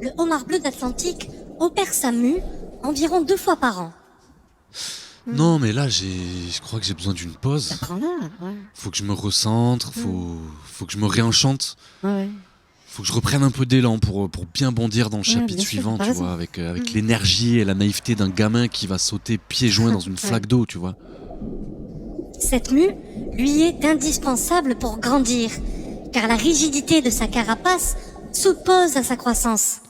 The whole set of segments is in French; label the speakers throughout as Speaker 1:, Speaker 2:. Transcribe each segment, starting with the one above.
Speaker 1: le homard bleu d'Atlantique opère sa mue environ 2 fois par an.
Speaker 2: Non, mais là, je crois que j'ai besoin d'une pause.
Speaker 3: Prends-la, ouais.
Speaker 2: Faut que je me recentre, faut que je me réenchante.
Speaker 3: Ouais.
Speaker 2: Faut que je reprenne un peu d'élan pour bien bondir dans le chapitre
Speaker 3: bien sûr,
Speaker 2: suivant,
Speaker 3: t'as
Speaker 2: tu
Speaker 3: raison.
Speaker 2: vois, avec l'énergie et la naïveté d'un gamin qui va sauter pieds joints dans une flaque d'eau, tu vois.
Speaker 1: Cette mue lui est indispensable pour grandir, car la rigidité de sa carapace s'oppose à sa croissance.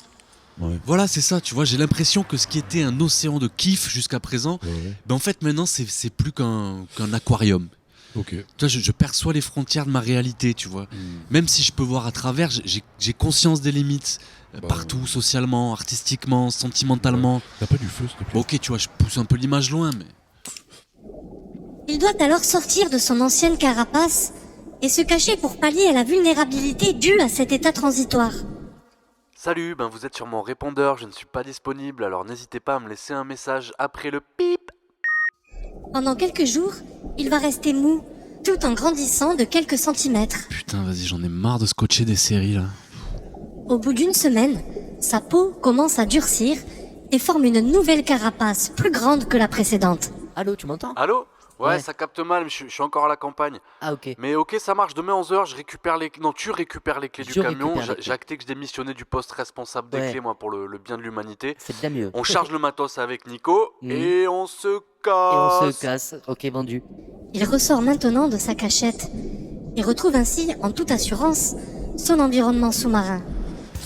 Speaker 2: Voilà, c'est ça, tu vois, j'ai l'impression que ce qui était un océan de kiff jusqu'à présent, ben en fait maintenant c'est plus qu'un aquarium.
Speaker 4: Ok.
Speaker 2: Tu vois, je perçois les frontières de ma réalité, tu vois. Même si je peux voir à travers, j'ai conscience des limites, partout, socialement, artistiquement, sentimentalement.
Speaker 4: T'as pas du feu, s'il te plaît?
Speaker 2: Bon, ok, tu vois, je pousse un peu l'image loin, mais...
Speaker 1: Il doit alors sortir de son ancienne carapace et se cacher pour pallier à la vulnérabilité due à cet état transitoire.
Speaker 2: Salut, ben vous êtes sur mon répondeur, je ne suis pas disponible, alors n'hésitez pas à me laisser un message après le pip.
Speaker 1: Pendant quelques jours, il va rester mou, tout en grandissant de quelques centimètres.
Speaker 2: Putain, vas-y, j'en ai marre de scotcher des séries, là.
Speaker 1: Au bout d'une semaine, sa peau commence à durcir et forme une nouvelle carapace plus grande que la précédente.
Speaker 3: Allô, tu m'entends?
Speaker 2: Allô? Ouais,
Speaker 3: Ouais.
Speaker 2: ça capte mal, mais je suis encore à la campagne.
Speaker 3: Ah, ok.
Speaker 2: Mais ok, ça marche, demain 11h, je récupère les... Non, tu récupères les clés du
Speaker 3: Je
Speaker 2: camion,
Speaker 3: récupère les clés.
Speaker 2: j'ai acté que je démissionnais du poste responsable des
Speaker 3: Ouais.
Speaker 2: clés, moi, pour le bien de l'humanité.
Speaker 3: C'est bien mieux.
Speaker 2: On charge le matos avec Nico, et on se
Speaker 3: Et
Speaker 2: casse.
Speaker 3: on se casse. Ok, vendu.
Speaker 1: Il ressort maintenant de sa cachette et retrouve ainsi, en toute assurance, son environnement sous-marin.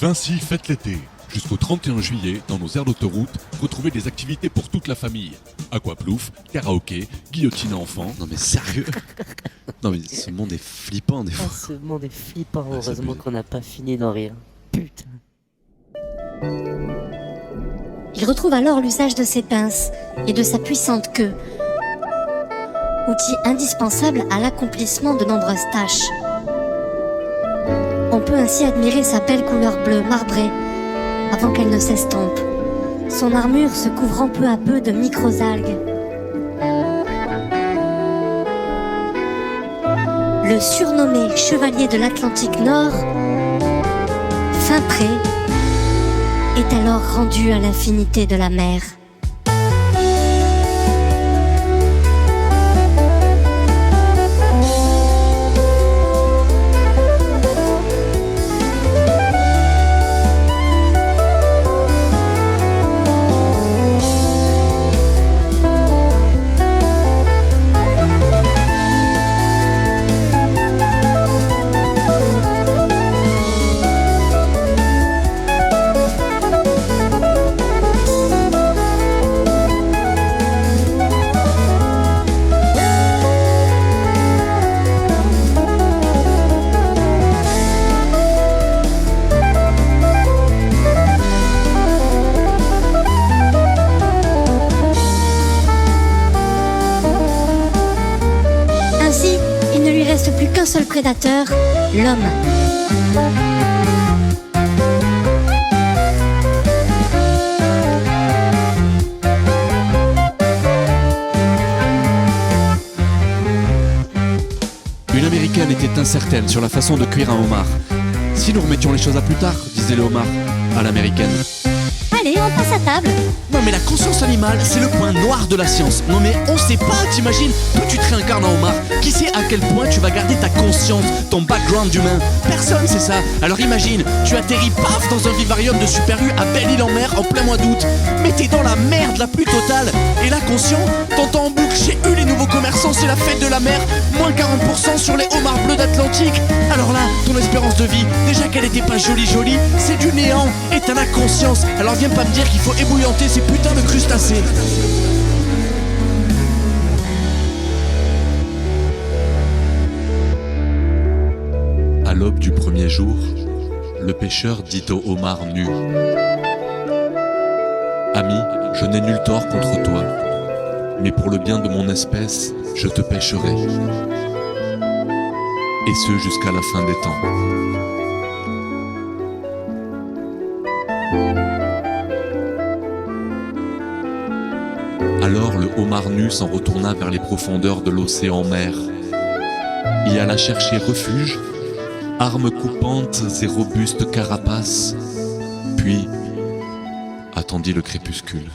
Speaker 4: Vinci fête l'été. Jusqu'au 31 juillet, dans nos aires d'autoroute, retrouvez des activités pour toute la famille. Aquaplouf, karaoké, guillotine à enfants.
Speaker 2: Non mais sérieux? Non mais ce monde est flippant des
Speaker 3: Ah,
Speaker 2: fois.
Speaker 3: ce monde est flippant.
Speaker 4: Ah, ça
Speaker 3: Heureusement
Speaker 4: fait-
Speaker 3: qu'on n'a pas fini d'en rire. Putain.
Speaker 1: Il retrouve alors l'usage de ses pinces et de sa puissante queue, outil indispensable à l'accomplissement de nombreuses tâches. On peut ainsi admirer sa belle couleur bleue marbrée avant qu'elle ne s'estompe, son armure se couvrant peu à peu de microalgues. Le surnommé Chevalier de l'Atlantique Nord, fin prêt, est alors rendu à l'infinité de la mer. Ainsi, il ne lui reste plus qu'un seul prédateur, l'homme.
Speaker 2: Une américaine était incertaine sur la façon de cuire un homard. Si nous remettions les choses à plus tard, disait le homard à l'américaine.
Speaker 1: Allez, on passe à table.
Speaker 2: Non mais la conscience animale, c'est le point noir de la science. Non mais on sait pas, t'imagines? Toi tu te réincarnes en homard. Qui sait à quel point tu vas garder ta conscience, ton background d'humain? Personne sait ça. Alors imagine, tu atterris paf dans un vivarium de Super U à Belle-Île-en-Mer en plein mois d'août. Mais t'es dans la merde la plus totale. Et là conscient, t'entends en boucle chez eux les nouveaux commerçants, c'est la fête de la mer. Moins 40% sur les homards bleus d'Atlantique. Alors là, ton espérance de vie, déjà qu'elle était pas jolie, c'est du néant. Et t'en as conscience. Alors viens pas me dire qu'il faut ébouillanter ces putains de crustacés. À l'aube du premier jour, le pêcheur dit au homard nu: Ami, je n'ai nul tort contre toi, mais pour le bien de mon espèce, je te pêcherai. Et ce jusqu'à la fin des temps. Alors le homard nu s'en retourna vers les profondeurs de l'océan-mer. Y alla chercher refuge, armes coupantes et robustes carapaces, puis
Speaker 4: entendit le crépuscule.